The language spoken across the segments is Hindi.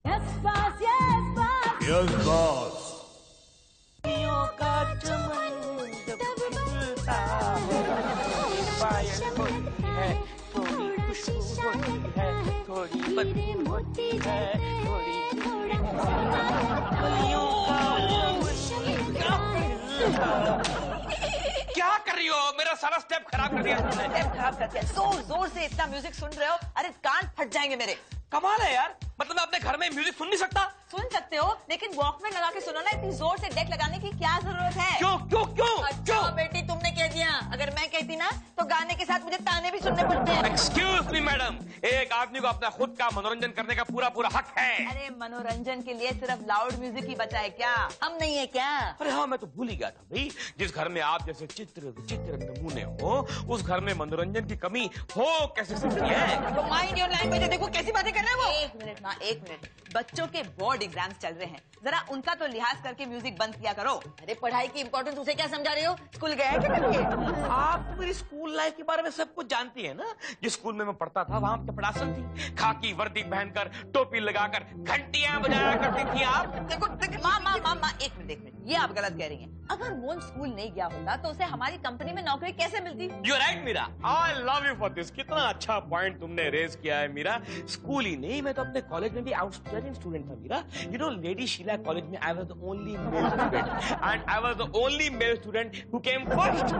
Yes, boss. Yes, boss. Yes, boss. का चमन जब खिलता है, पायल होती है, थोड़ी खुशबू होती है, थोड़ी बदबू होती है, थोड़ी कलियों का क्या कर रही हो? मेरा सारा स्टेप खराब कर दिया तुमने। स्टेप खराब कर दिया। जोर जोर से इतना म्यूजिक सुन रहे हो, अरे कान फट जाएंगे मेरे। कमाल है यार, मतलब मैं अपने घर में म्यूजिक सुन नहीं सकता? सुन सकते हो, लेकिन वॉकमैन लगा के सुनो ना। इतनी जोर से डेक लगाने की क्या जरूरत है? क्यों क्यों क्यों अच्छा क्यों? बेटी, तुमने कह दिया। अगर मैं कहती ना तो गाने के साथ मुझे ताने भी सुनने पड़ते हैं। एक्सक्यूज मी मैडम, एक आदमी को अपना खुद का मनोरंजन करने का पूरा पूरा हक है। अरे मनोरंजन के लिए सिर्फ लाउड म्यूजिक ही बचा है क्या? हम नहीं है क्या? अरे हाँ, मैं तो भूल ही गया था भाई। जिस घर में आप जैसे चित्र विचित्र नमूने हो, उस घर में मनोरंजन की कमी हो कैसे सकती है? तो माइंड योर लैंग्वेज। देखो कैसी बातें कर रहे हैं वो। एक मिनट माँ, एक मिनट। बच्चों के बोर्ड एग्जाम्स चल रहे हैं, जरा उनका तो लिहाज करके म्यूजिक बंद किया करो। अरे पढ़ाई की इंपॉर्टेंस उसे क्या समझा रहे हो? स्कूल गया है क्या कभी? आप तो मेरी स्कूल लाइफ के बारे में सब कुछ जानती है ना। जिस स्कूल में मैं पढ़ता था वहाँ चपड़ासन थी, खाकी वर्दी पहनकर टोपी लगाकर घंटियां बजाया करती थी आप। देखो माँ माँ माँ माँ, एक मिनट, ये आप गलत कह रही हैं। अगर मोहन स्कूल नहीं गया होता तो उसे हमारी कंपनी में नौकरी कैसे मिलती? You're right, Meera. I love you for this। कितना अच्छा पॉइंट तुमने रेज किया है मीरा। स्कूल ही नहीं, मैं तो अपने कॉलेज में भी आउटस्टैंडिंग स्टूडेंट था Meera. You know, lady Sheila college में I was the only male student and I was the only male student who came first।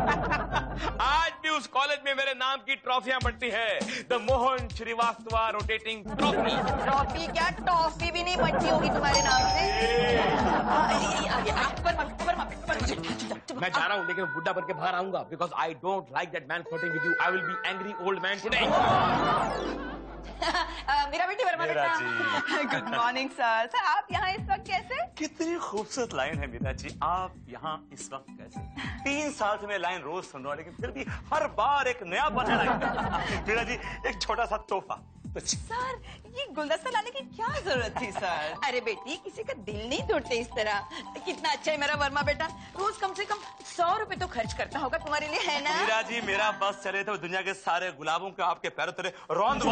आज भी उस कॉलेज में मेरे नाम की ट्रॉफियां बढ़ती है। The Mohan Shrivastava rotating trophy. Trophy क्या, टॉफी भी नहीं बढ़ती होगी तुम्हारे नाम से। मैं जा रहा हूँ, लेकिन बुड्ढा बन के बाहर आऊंगा, because I don't like that man flirting with you. I will be angry old man today. मेरा बेटी वर्मा बेटा। Good morning sir. सर आप यहाँ इस वक्त कैसे? कितनी खूबसूरत लाइन है मीरा जी, आप यहाँ इस वक्त कैसे? 3 साल से मैं लाइन रोज सुन रहा हूँ, लेकिन फिर भी हर बार एक नया बना मीरा जी, एक छोटा सा तोहफा। सर ये गुलदस्ता लाने की क्या जरूरत थी सर? अरे बेटी, किसी का दिल नहीं तोड़ते इस तरह। कितना अच्छा है मेरा वर्मा बेटा, रोज कम से कम 100 रुपए तो खर्च करता होगा तुम्हारे लिए, है ना? मीरा जी, मेरा बस चले तो दुनिया के सारे गुलाबों के आपके पैरों तले रौंद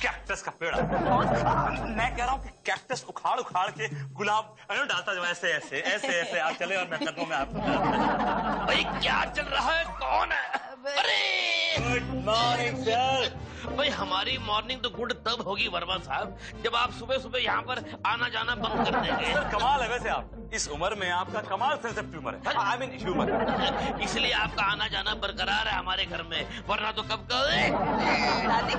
कैक्टस का पेड़। मैं कह रहा हूँ कि कैक्टस उखाड़ उखाड़ के गुलाब डालता जो ऐसे ऐसे ऐसे ऐसे आप चले और मैं कदमों में आपको। भाई क्या चल रहा है? कौन है? अरे गुड मॉर्निंग सर। भाई हमारी मॉर्निंग तो गुड तब होगी वर्मा साहब, जब आप सुबह सुबह यहाँ पर आना जाना बंद कर देंगे। सर कमाल है वैसे, आप इस उम्र में आपका कमाल सेंस ऑफ ह्यूमर है। I mean humour. इसलिए आपका आना जाना बरकरार है हमारे घर में, वरना तो कब का।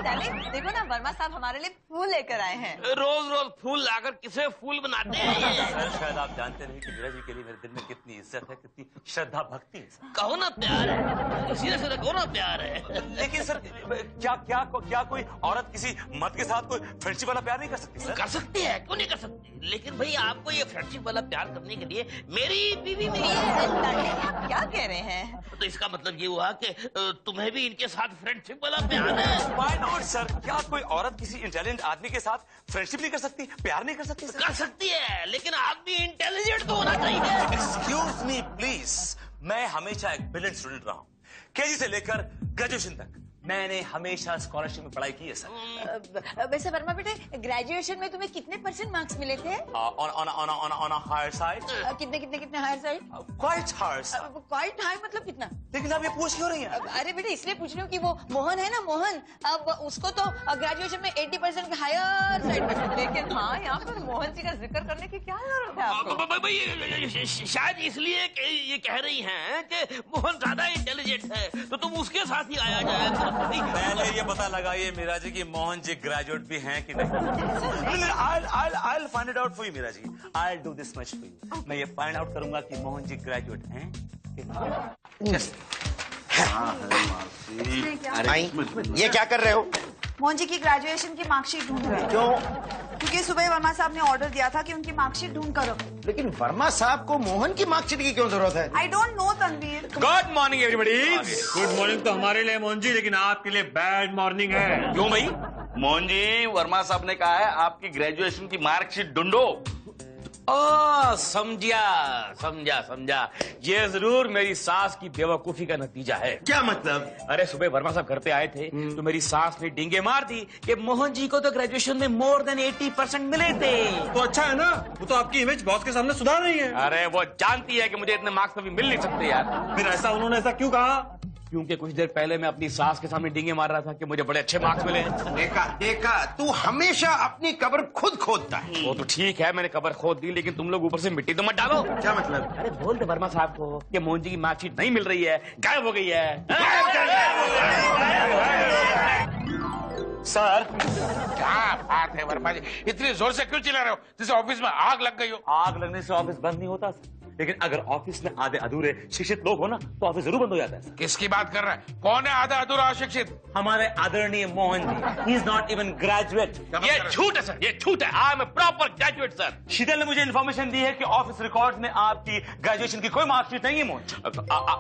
डार्लिंग देखो ना, वर्मा साहब हमारे लिए फूल लेकर आए हैं। रोज रोज फूल लाकर किसे फूल बनाते हैं? सर शायद आप जानते नहीं कि मीरा जी के लिए मेरे दिल में कितनी इज्जत है, कितनी श्रद्धा भक्ति है सर। कहो ना प्यार है, सीधे सीधे कहो ना प्यार है। लेकिन सर क्या कोई औरत किसी मर्द के साथ कोई फ्रेंडशिप वाला प्यार नहीं कर सकती सर? कर सकती है, क्यों नहीं कर सकती? लेकिन भाई आपको ये फ्रेंडशिप वाला प्यार करने के लिए मेरी बीवी मिली है। आप क्या कह रहे हैं? तो इसका मतलब ये हुआ कि तुम्हें भी इनके साथ फ्रेंडशिप वाला प्यार है। Why not, sir? क्या कोई औरत किसी इंटेलिजेंट आदमी के साथ फ्रेंडशिप नहीं कर सकती, प्यार नहीं कर सकती सर? कर सकती है, लेकिन आदमी इंटेलिजेंट तो होना चाहिए। एक्सक्यूज मी प्लीज, मैं हमेशा एक ब्रिलियंट स्टूडेंट रहा हूँ। केजी से लेकर ग्रेजुएशन तक मैंने हमेशा स्कॉलरशिप में पढ़ाई की है सर। वैसे वर्मा बेटे, ग्रेजुएशन में तुम्हें कितने % मार्क्स मिले थे? On a higher side. कितने higher side? Quite higher side. Quite high मतलब कितना? लेकिन आप ये पूछ क्यों रही हैं? अरे बेटे इसलिए पूछ रही हूँ कि वो मोहन है ना, मोहन, अब उसको तो ग्रेजुएशन में 80% हायर साइड में। लेकिन हाँ, यहाँ पर मोहन जी का जिक्र करने की क्या जरूरत है आपको? शायद इसलिए ये कह रही हैं कि मोहन ज्यादा इंटेलिजेंट है, तो तुम उसके साथ ही आया जाए। पहले ये पता लगाइए मीरा जी कि मोहन जी ग्रेजुएट भी हैं कि नहीं। I'll find it out for you Meera ji. I'll do this much for you। मैं ये फाइंड आउट करूंगा कि मोहन जी ग्रेजुएट हैं कि नहीं। अरे ये क्या कर रहे हो? मोहन जी की ग्रेजुएशन की मार्कशीट ढूंढ रहे हैं। क्यों? क्योंकि सुबह वर्मा साहब ने ऑर्डर दिया था कि उनकी मार्कशीट ढूंढ कर रखो। लेकिन वर्मा साहब को मोहन की मार्कशीट की क्यों जरूरत है? I don't know Tanveer. Good morning everybody. Good morning तो हमारे लिए मोहन जी, लेकिन आपके लिए बैड मॉर्निंग है। क्यों भाई? मोहन जी, वर्मा साहब ने कहा है आपकी ग्रेजुएशन की मार्कशीट ढूंढो। ओ समझा समझा समझा, ये जरूर मेरी सास की बेवकूफी का नतीजा है। क्या मतलब? अरे सुबह वर्मा साहब घर पे आए थे तो मेरी सास ने डींगे मार दी कि मोहन जी को तो ग्रेजुएशन में मोर देन 80% मिले थे। तो अच्छा है ना, वो तो आपकी इमेज बॉस के सामने सुधार रही है। अरे वो जानती है कि मुझे इतने मार्क्स कभी मिल नहीं सकते यार। फिर ऐसा उन्होंने ऐसा क्यों कहा? क्योंकि कुछ देर पहले मैं अपनी सास के सामने डींगे मार रहा था कि मुझे बड़े अच्छे मार्क्स मिले। देखा देखा, तू हमेशा अपनी कब्र खुद खोदता है। वो तो ठीक है, मैंने कब्र खोद दी, लेकिन तुम लोग ऊपर से मिट्टी तो मत डालो। क्या मतलब? अरे बोल दे वर्मा साहब को कि मोहन जी की मार्कशीट नहीं मिल रही है, गायब हो गई है। सर, क्या बात है वर्मा जी, इतनी जोर से क्यों चिल्ला रहे हो जैसे ऑफिस में आग लग गई हो? आग लगने से ऑफिस बंद नहीं होता सर, लेकिन अगर ऑफिस में आधे अधूरे शिक्षित लोग हो ना तो ऑफिस जरूर बंद हो जाता है सर। किसकी बात कर रहा है? कौन है आधा अधूरा अशिक्षित? हमारे आदरणीय Mohan ji, he is not even graduate. ये झूठ है सर, ये झूठ है। I am a proper graduate sir. Sheetal ने मुझे इन्फॉर्मेशन दी है कि ऑफिस रिकॉर्ड में आपकी ग्रेजुएशन की कोई मार्कशीट नहीं है मोहन।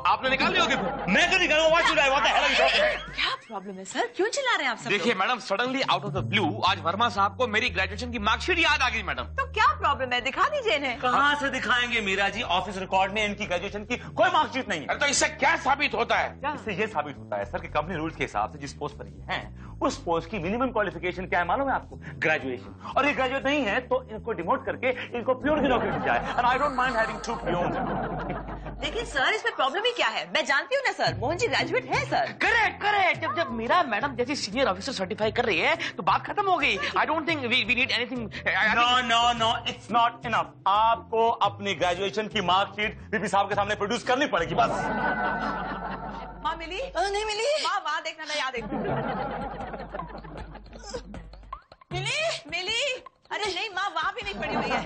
आपने निकाल दी होगी? मैं क्यों निकालूंगा? What should I, what the hell are you talking? क्या प्रॉब्लम है सर, क्यों चिल्ला रहे हैं आप सब? देखिए madam, suddenly out of the blue आज वर्मा साहब को मेरी ग्रेजुएशन की मार्कशीट याद आ गई मैडम। तो क्या प्रॉब्लम है, दिखा दीजिए इन्हें। कहाँ से दिखाएंगे मीरा जी? ऑफिस रिकॉर्ड में इनकी ग्रेजुएशन की कोई मार्कशीट नहीं है। अरे तो इससे क्या साबित होता है? इससे ये साबित होता है सर कि कंपनी रूल्स के हिसाब से जिस पोस्ट पर ये हैं उस पोस्ट की मिनिमम क्वालिफिकेशन क्या है मालूम है आपको? ग्रेजुएशन। और ये ग्रेजुएट नहीं है तो इनको डिमोट करके इनको प्योर की नौकरी दी जाए। And I don't mind having to pure. लेकिन सर इसमें प्रॉब्लम ही क्या है? मैं जानती हूँ ना सर, मोहन जी ग्रेजुएट है सर। Correct correct. जब मीरा मैडम जैसी सीनियर ऑफिसर सर्टिफाई कर रही है तो बात खत्म हो गई। I don't think we need anything. No no no, it's not enough. आपको अपनी ग्रेजुएशन की मार्कशीट बीपी साहब के सामने प्रोड्यूस करनी पड़ेगी बस। माँ मिली? नहीं मिली। माँ वहाँ देखना, मैं यहाँ देखूँ। मिली? मिली? अरे नहीं माँ, वहाँ भी नहीं पड़ी हुई है।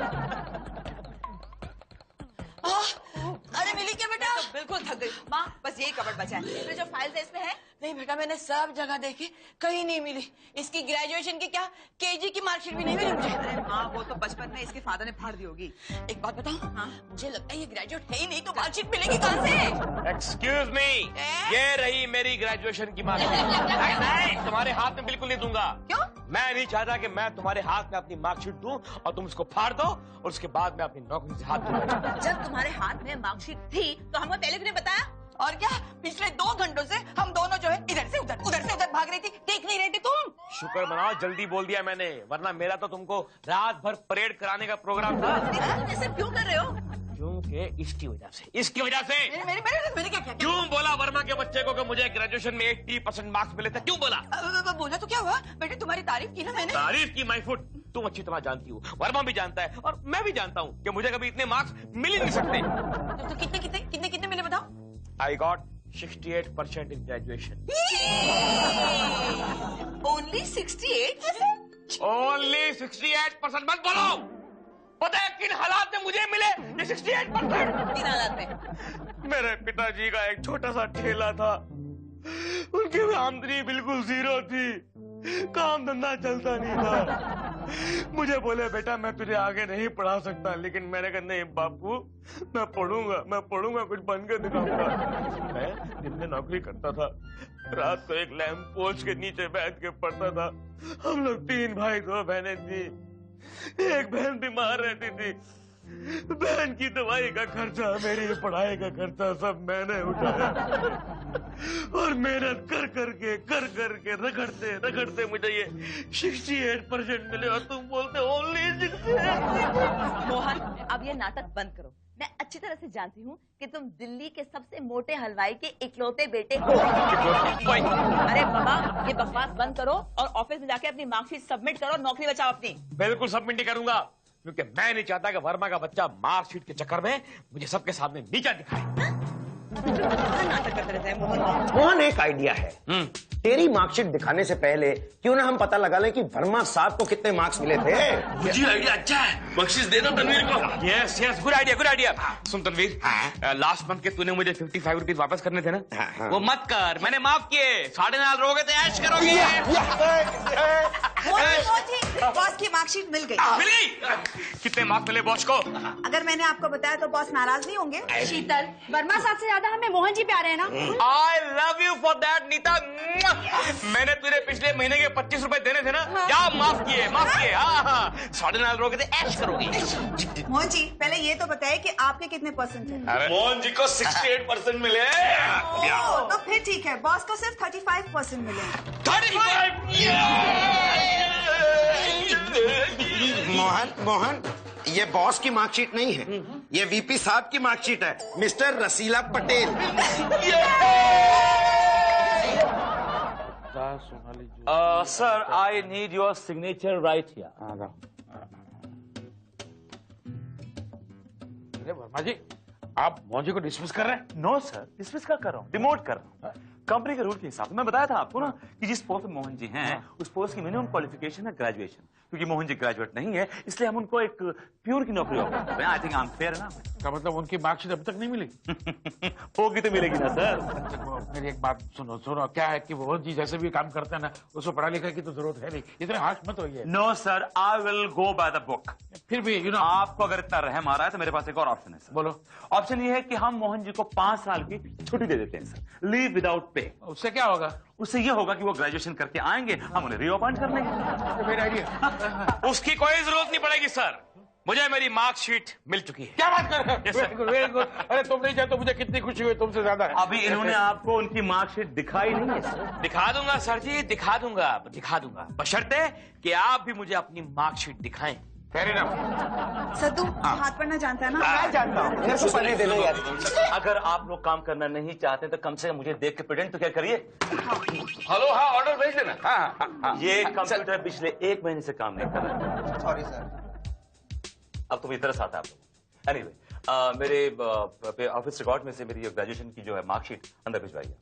अरे मिली क्या बेटा? तो बिल्कुल थक गई माँ, बस यही कबर्ड बचा है। इसमें जो फाइल्स है इसमें है? नहीं बेटा, मैंने सब जगह देखी, कहीं नहीं मिली। इसकी ग्रेजुएशन की क्या केजी की मार्कशीट भी नहीं मिली मुझे। अरे माँ, वो तो बचपन में इसके फादर ने फाड़ दी होगी। एक बात बताऊं? हाँ? मुझे लगता है ये ग्रेजुएट है ही नहीं, तो मार्कशीट मिलेगी कहाँ से? एक्सक्यूज मी, ये रही मेरी ग्रेजुएशन की मार्कशीट। नहीं, तुम्हारे हाथ में बिल्कुल नहीं दूंगा। क्यों? मैं नहीं चाहता कि मैं तुम्हारे हाथ में अपनी मार्कशीट दूं और तुम उसको फाड़ दो और उसके बाद मैं अपनी नौकरी से हाथ धो। जब तुम्हारे हाथ में मार्कशीट थी तो हमें पहले क्यों नहीं बताया? और क्या, पिछले 2 घंटों से हम दोनों जो है इधर से उधर भाग रही थी, देख नहीं रही थी तुम? शुक्र मनाओ जल्दी बोल दिया मैंने, वरना मेरा तो तुमको रात भर परेड कराने का प्रोग्राम था। ऐसे क्यों कर रहे हो? क्योंकि इसकी वजह से मेरे क्या क्यों बोला वर्मा के बच्चे को कि मुझे ग्रेजुएशन में 80% मार्क्स मिले थे? क्यों बोला? बोला तो क्या हुआ बेटे, तुम्हारी तारीफ की ना मैंने। तारीफ की माय फुट। तुम अच्छी तरह जानती हो, वर्मा भी जानता है और मैं भी जानता हूँ कि मुझे कभी इतने मार्क्स मिल ही नहीं सकते। तो कितने मिले बताओ? I got 68% in graduation. Only 68%? Only 68%। मत बोलो। पता है किन हालात में मुझे मिले ये 68%? किन हालात में? मेरे पिताजी का एक छोटा सा ठेला था, उनकी आमदनी बिल्कुल जीरो थी, काम धंधा चलता नहीं था। मुझे बोले बेटा मैं तुझे आगे नहीं पढ़ा सकता, लेकिन मैंने कहा नहीं बापू, मैं पढ़ूंगा कुछ बन के दिखाऊंगा। मैं दिन में नौकरी करता था, रात को एक लैंप पोस्ट के नीचे बैठ के पढ़ता था। हम लोग 3 भाई 2 बहनें थी, एक बहन बीमार रहती थी। बहन की दवाई का खर्चा, मेरी पढ़ाई का खर्चा सब मैंने उठाया और मेहनत कर करके रगड़ते मुझे ये 68% मिले और तुम बोलते ओनली 68%। मोहन, अब ये नाटक बंद करो। मैं अच्छी तरह से जानती हूँ कि तुम दिल्ली के सबसे मोटे हलवाई के इकलौते बेटे हो। अरे बाबा, ये बकवास बंद करो और ऑफिस में जाके अपनी मार्कशीट सबमिट करो, नौकरी बचाओ अपनी। बिल्कुल सबमिट नहीं करूंगा, क्योंकि मैं नहीं चाहता कि वर्मा का बच्चा मार्कशीट के चक्कर में मुझे सबके सामने नीचा दिखाए। नाटक करते रहते हैं मोहन। मोहन, एक आइडिया है। तेरी मार्कशीट दिखाने से पहले क्यों ना हम पता लगा लें कि वर्मा साहब को कितने मार्क्स मिले थे। जी आइडिया अच्छा है, बख्शीश दे दो तनवीर को। Yes good idea. सुन तनवीर, लास्ट मंथ के तूने मुझे 55 रुपीज वापस करने थे ना, वो मत कर, मैंने माफ किए। 9.5 रोगे तो ऐश करोगे। बॉस की मार्कशीट मिल गई। मिल गई? कितने मार्क्स मिले बॉस को? अगर मैंने आपको बताया तो बॉस नाराज नहीं होंगे? शीतल, वर्मा साहब से ज्यादा हमें मोहन जी प्यारे हैं ना। I love you for that, Nita. मैंने तुझे पिछले महीने के 25 रुपए देने थे ना, क्या माफ किए, माफ किए। हाँ, 9.5 रोगे थे, ऐश करोगी। मोहन जी पहले ये तो बताइए कि आपके कितने परसेंट थे? मोहन जी को 68% मिले। तो फिर ठीक है, बॉस को सिर्फ 35% मिले। 35? मोहन ये बॉस की मार्कशीट नहीं है, ये वीपी साहब की मार्कशीट है, mister Rasila Patel. Sir I need your signature right here. अरे वर्मा जी, आप मोहन जी को डिसमिस कर रहे हैं? नो सर, डिसमिस कर रहा हूँ, डिमोट कर रहा हूँ। कंपनी के रूल के हिसाब से मैं बताया था आपको ना कि जिस पोस्ट पे मोहन जी हैं उस पोस्ट की मिनिमम क्वालिफिकेशन है ग्रेजुएशन। क्योंकि मोहन जी ग्रेजुएट नहीं है इसलिए हम उनको एक प्योर की नौकरी ऑफर कर रहे हैं। आई थिंक अनफेयर है ना। का मतलब उनकी मार्कशीट अभी तक नहीं मिली? होगी तो मिलेगी ना सर। मेरी एक बात सुनो, क्या है कि मोहन जी जैसे भी काम करते हैं ना, उसको पढ़ा लिखा की तो जरूरत है नहीं, इतने हाश मत होइए। No sir, I will go by the book. फिर भी यू नो, आपको अगर इतना रहम आ रहा है तो मेरे पास एक और ऑप्शन है सर। बोलो। ऑप्शन ये है कि हम मोहन जी को 5 साल की छुट्टी दे देते हैं सर, लीव विदाउट पे। उससे क्या होगा? उससे ये होगा कि वो ग्रेजुएशन करके आएंगे, हम उन्हें रीअपॉइंट कर लेंगे। मेरा आइडिया। उसकी कोई जरूरत नहीं पड़ेगी सर, मुझे मेरी मार्कशीट मिल चुकी है। क्या बात कर रहे हो? Yes, sir. Very good, very good. अरे तुम नहीं चाहते, मुझे कितनी खुशी हुई, तुमसे ज्यादा है। अभी इन्होंने आपको उनकी मार्कशीट दिखाई नहीं है सर। दिखा दूंगा सर जी, दिखा दूंगा, बशर्ते कि आप भी मुझे अपनी मार्कशीट दिखाएं। Fair enough. सद्दू हाथ पढ़ना जानता है ना? मैं जानता हूँ, मेरे को पढ़ने देना यार। अगर आप लोग काम करना नहीं चाहते तो कम से कम मुझे देख के प्रेजेंट तो क्या करिए। हेलो, हाँ ऑर्डर भेज देना। हाँ। ये कंप्यूटर पिछले 1 महीने से काम नहीं कर रहा। Sorry sir. अब तो मेरी तरस आता है आप लोग। एनीवे, मेरे ऑफिस रिकॉर्ड में से मेरी ग्रेजुएशन की जो है मार्कशीट अंदर भिजवाइए।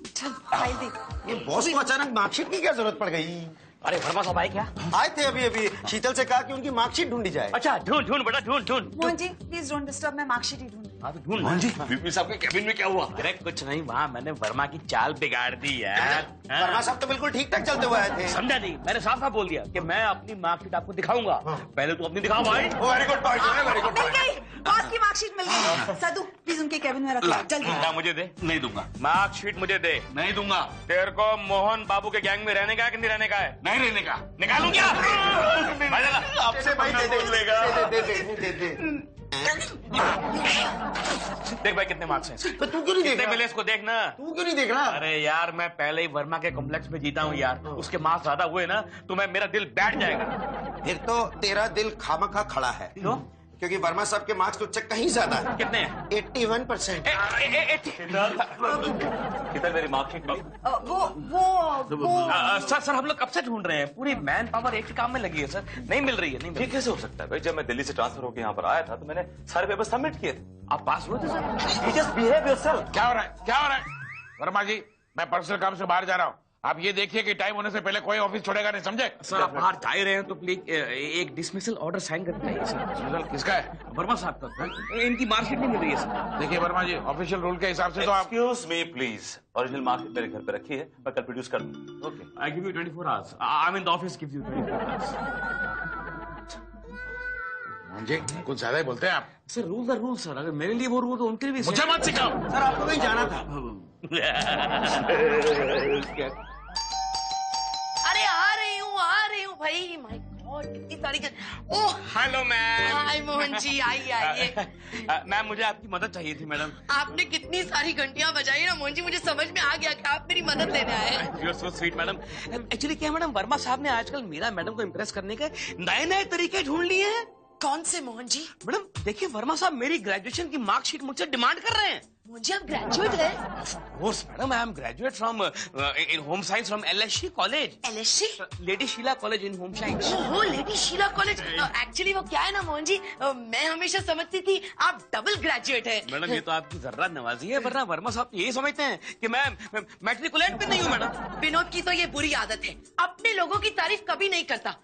चल फाइल दे। ये बॉस को अचानक मार्कशीट की क्या जरूरत पड़ गई? अरे वर्मा साहब आए क्या? आए थे अभी शीतल से कहा कि उनकी मार्कशीट ढूंढी जाए। अच्छा, ढूंढ बेटा, ढूंढ। Mohan ji please don't disturb, मैं मार्कशीट ही ढूंढ। ढूंढ मोहन जी। बीपी साहब के कैबिन में क्या हुआ? अरे कुछ नहीं, वहाँ मैंने वर्मा की चाल बिगाड़ दी यार। वर्मा साहब तो बिल्कुल ठीक ठाक चलते हुए आए थे। समझा नहीं, मैंने साफ साफ बोल दिया कि मैं अपनी मार्कशीट आपको दिखाऊंगा। पहले तो अपनी दिखाओ भाई। Very good point, very good मिल गई, बॉस की मार्कशीट मिल गई। सद्दू प्लीज उनके कैबिन में रख लो जल्दी। मुझे दे। नहीं दूंगा। मार्कशीट मुझे दे। नहीं दूंगा। तेरे को मोहन बाबू के गैंग में रहने का है कि नहीं रहने का है? नहीं रहने का। निकालूं क्या? आपसे भाई दे दे। देख भाई कितने मार्क्स हैं। तो तू क्यों नहीं देख कितने रहा? मिले इसको देखना। तू क्यों नहीं देख रहा? अरे यार, मैं पहले ही वर्मा के कॉम्प्लेक्स में जीता हूँ यार। उसके मार्क्स ज्यादा हुए ना तो मेरा दिल बैठ जाएगा। फिर तो तेरा दिल खामखा खड़ा है। क्यों? क्योंकि वर्मा साहब के मार्क्स तुझसे कहीं ज्यादा है। कितने हैं? 81%। किधर मेरी मार्कशीट मिली? वो सर हम लोग कब से ढूंढ रहे हैं, पूरी मैन पावर एक ही काम में लगी है सर। नहीं मिल रही है। ये कैसे हो सकता है भाई? जब मैं दिल्ली से ट्रांसफर होकर यहाँ पर आया था तो मैंने सारे पेपर सबमिट किए थे। आप पास हुए थे sir? You just behave yourself. क्या हो रहा है? वर्मा जी, मैं पर्सनल काम से बाहर जा रहा हूँ। आप ये देखिए कि टाइम होने से पहले कोई ऑफिस छोड़ेगा नहीं, समझे? सर आप बाहर जा ही रहे हैं तो प्लीज एक डिसमिसल ऑर्डर साइन करके आइए सर। डिसमिसल किसका है? वर्मा साहब का। इनकी मार्कशीट नहीं मिल रही है सर। देखिए वर्मा जी, ऑफिशियल रूल के हिसाब से तो आप Excuse me, please. Original marksheet मेरे घर पे रखी है, मैं कल प्रोड्यूस कर दूंगा। Okay, I give you 24 hours. I mean the office gives you 24 hours. जी कुछ ज्यादा ही बोलते हैं आप। Sir rule the rule sir, अगर मेरे लिए वो रूल तो उनके लिए भी मुझे मत सिखाओ। सर आपको कहीं जाना था। अरे आ रही हूँ भाई। माय गॉड, कितनी सारी ओह हेलो मैम। हाय मोहन जी, आइए। मैम मुझे आपकी मदद चाहिए थी मैडम। आपने कितनी सारी घंटियां बजाई ना मोहन जी, मुझे समझ में आ गया कि आप मेरी मदद लेने आए हैं। You are so sweet madam. Actually क्या मैडम, वर्मा साहब ने आजकल मीरा मैडम को इम्प्रेस करने के नए तरीके ढूंढ लिए हैं। कौन से मोहन जी? मैडम देखिए, वर्मा साहब मेरी ग्रेजुएशन की मार्कशीट मुझसे डिमांड कर रहे हैं। मोहन जी आप ग्रेजुएट हैं? Of course, madam. I am graduate from in home science from LSC College. LSC? Lady Sheila College in home science. Oh lady Sheila college. Actually वो क्या है ना मोहन जी, मैं हमेशा समझती थी आप डबल ग्रेजुएट हैं। मैडम ये तो आपकी जर्रा नवाजी है, वरना वर्मा साहब तो यही समझते हैं कि मैं मैट्रिकुलेट भी नहीं हूँ मैडम। विनोद की तो ये बुरी आदत है, अपने लोगों की तारीफ कभी नहीं करता।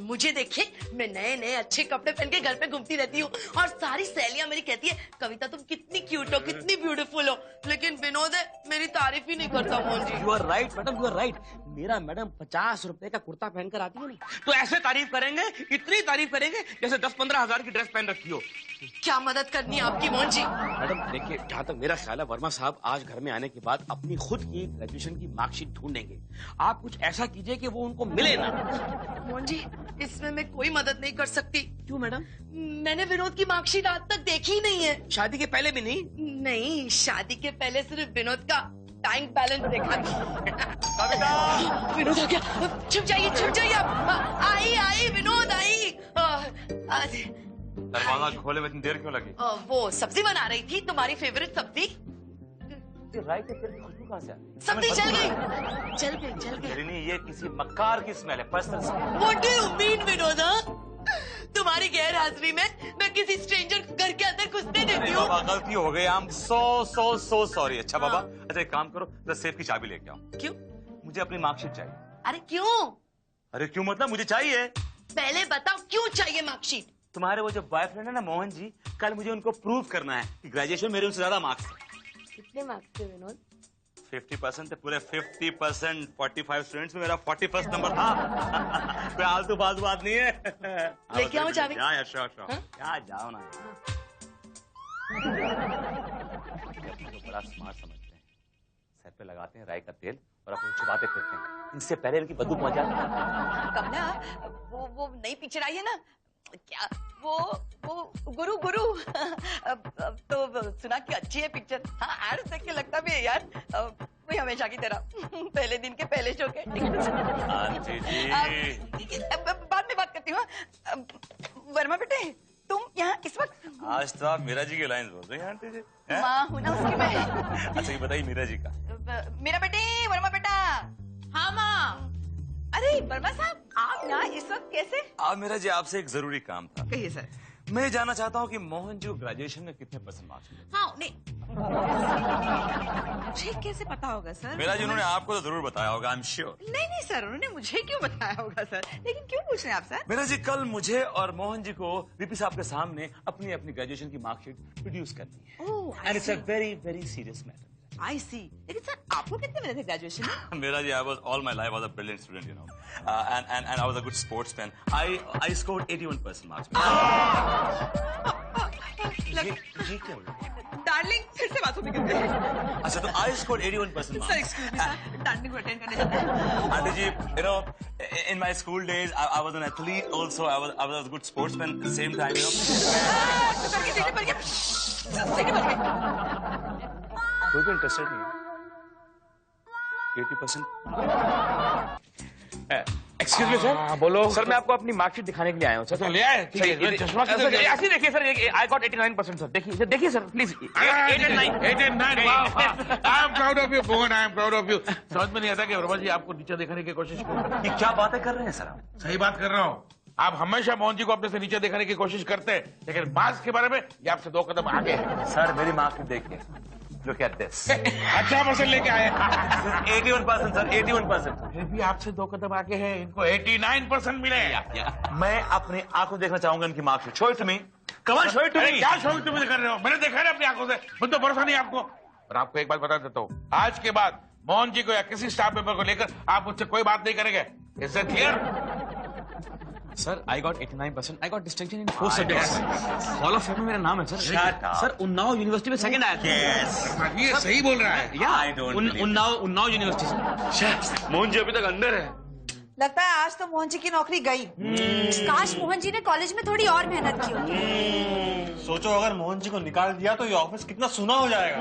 मुझे देखिए, मैं नए अच्छे कपड़े पहन के घर पे घूमती रहती हूँ और सारी सहेलियां मेरी कहती है, कविता तुम कितनी क्यूट हो, कितनी कितनी ब्यूटीफुल हो, लेकिन विनोद है मेरी तारीफ ही नहीं करता Mohan ji. You are right madam, you are right. मेरा मैडम 50 रुपए का कुर्ता पहनकर आती है ना, तो ऐसे तारीफ करेंगे, इतनी तारीफ करेंगे जैसे 10-15 हजार की ड्रेस पहन रखी हो। क्या मदद करनी है आपकी मोहन जी? मैडम देखिए, जहाँ तक मेरा ख्याल है, वर्मा साहब आज घर में आने के बाद अपनी खुद की ग्रेजुएशन की मार्कशीट ढूंढेंगे। आप कुछ ऐसा कीजिए कि वो उनको मिले ना। मोहन जी, इसमें मैं कोई मदद नहीं कर सकती। क्यों मैडम? मैंने विनोद की मार्कशीट आज तक देखी ही नहीं है। शादी के पहले भी नहीं? नहीं, शादी के पहले सिर्फ विनोद का बैंक बैलेंस देखा विनोद आ गया। छुप जाइए आप। आई विनोद आई। दरवाजा खोले में इतनी देर क्यों लगी? वो सब्जी बना रही थी, तुम्हारी फेवरेट सब्जी। राइट है, फिर खुशबू कहाँ से आ रही? सब्जी जल गई। नहीं, ये किसी मक्कार की स्मेल है, personal smell. What do you mean, Vinod? तुम्हारी गैर हाजिरी में मैं किसी स्ट्रेंजर घर के अंदर घुसने देती हूँ? बाबा गलती हो गई, I'm so sorry। अच्छा बाबा, अच्छा एक काम करो, तो सेफ की चाबी लेके आओ। क्यों? मुझे अपनी मार्कशीट चाहिए। अरे क्यों? अरे क्यों मतलब, मुझे चाहिए। पहले बताओ क्यों चाहिए मार्कशीट? तुम्हारे वो जो बॉयफ्रेंड है ना मोहन जी, कल मुझे उनको प्रूव करना है कि ग्रेजुएशन मेरे उनसे ज्यादा मार्क्स है। कितने मार्क्स थे विनोद? 50% थे, पूरे 50%। 45 स्टूडेंट्स में मेरा 41st नंबर था। कोई आलतू फालतू बात नहीं है। लेके आओ चाबी। या श्योर। क्या जाओ ना, बड़ा स्मार्ट समझते हैं। सर पे लगाते हैं राई का तेल और अपने छुपाते फिरते हैं, इससे पहले इनकी बदबू पहुंच जाती है। कमला, वो नई पिक्चर आई है ना, क्या वो गुरु अब तो सुना कि अच्छी है पिक्चर। हाँ, एड्स देख के लगता भी है यार, वही हमेशा की तरह पहले दिन के पहले शो के आंटी जी, बाद में बात करती हूँ। वर्मा बेटे, तुम यहाँ इस वक्त? आज तो आप मीरा जी की लाइन बोल रही हैं आंटी जी। माँ हूँ ना उसकी मैं। अच्छा ये बताइए मीरा जी का। मेरा बेटे, वर्मा बेटा। हाँ माँ। अरे वर्मा साहब, आप यहाँ इस वक्त कैसे? आप मीरा जी, आपसे एक जरूरी काम था। कहिए सर। मैं जानना चाहता हूँ कि मोहन जी ग्रेजुएशन में कितने % मार्क्स मिले? हाँ, नहीं मुझे कैसे पता होगा सर? मीरा जी, उन्होंने आपको तो जरूर बताया होगा, आई एम श्योर। नहीं सर, उन्होंने मुझे क्यों बताया होगा सर? लेकिन क्यों पूछ रहे हैं आप सर? मीरा जी, कल मुझे और मोहन जी को वीपी साहब के सामने अपनी ग्रेजुएशन की मार्कशीट प्रोड्यूस करनी है। And it's a very very serious matter. I see. लेकिन सर, आपको कितने मिले थे ग्रेजुएशन में? Mira ji, I was all my life was a brilliant student, you know, and I was a good sportsman. I scored 81% marks. ये क्या हुआ? डार्लिंग, फिर से बात होती क्यों? अच्छा, तो I scored 81% marks. Sir, excuse me sir, darling को अटेंड करने जाते हैं। Aunty ji, you know, in my school days, I was an athlete also. I was a good sportsman at the same time, you know. सीटी पर गया। कोई भी इंटरेस्टेड नहीं है। 80%। Excuse me sir. बोलो सर, मैं आपको अपनी मार्कशीट दिखाने के लिए आया हूँ सर। तो ले आए, ठीक है। चश्मा किधर सर, गया? ऐसे देखिए सर, आई गॉट 89% सर। देखिए sir please. 8 and 9। I am proud of you Mohan, I am proud of you. समझ में नहीं आता कि वर्मा जी आपको नीचे दिखाने की कोशिश कर। ये क्या बातें कर रहे हैं सर आप? सही बात कर रहा हूँ। आप हमेशा मोहन जी को अपने से नीचे दिखाने की कोशिश करते हैं, लेकिन मार्क्स के बारे में ये आपसे 2 कदम आगे है। सर, मेरी मार्कशीट देखिए। Look at this. अच्छा % लेके आए। 81% सर, 81%। फिर भी आपसे 2 कदम आगे है, इनको 89% मिले। मैं अपनी आंखों देखना चाहूंगा इनकी marksheet. Show it to me. Come on, show it to अरे मी। क्या शो तुम कर रहे हो? मैंने देखा है अपनी आंखों से, मुझे तो भरोसा नहीं आपको। और आपको एक बात बता देता हूँ, आज के बाद मोहन जी को या किसी स्टाफ मेंबर को लेकर आप मुझसे कोई बात नहीं करेंगे। Is that clear? Sir, I got 89%। I got distinction in 4 subjects. Hall of fame में मेरा नाम है sir. Shut up. Sir, Unnao university में सेकंड आया था। Yes. ये सही बोल रहा है। I don't believe it. Unnao university से। मोहन जी अभी तक अंदर है। लगता है आज तो मोहन जी की नौकरी गई। काश मोहन जी ने कॉलेज में थोड़ी और मेहनत की होती। सोचो अगर मोहन जी को निकाल दिया तो ये ऑफिस कितना सूना हो जाएगा।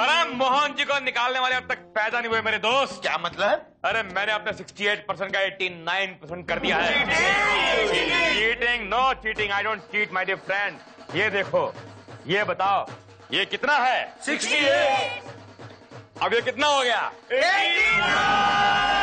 अरे मोहन जी को निकालने वाले अब तक पैदा नहीं हुए मेरे दोस्त। क्या मतलब? अरे मैंने अपने 68% का 89% कर दिया है। Cheating? No cheating, I don't cheat my dear friend. ये देखो, ये बताओ, ये कितना है? 68। अब ये कितना हो गया? 89।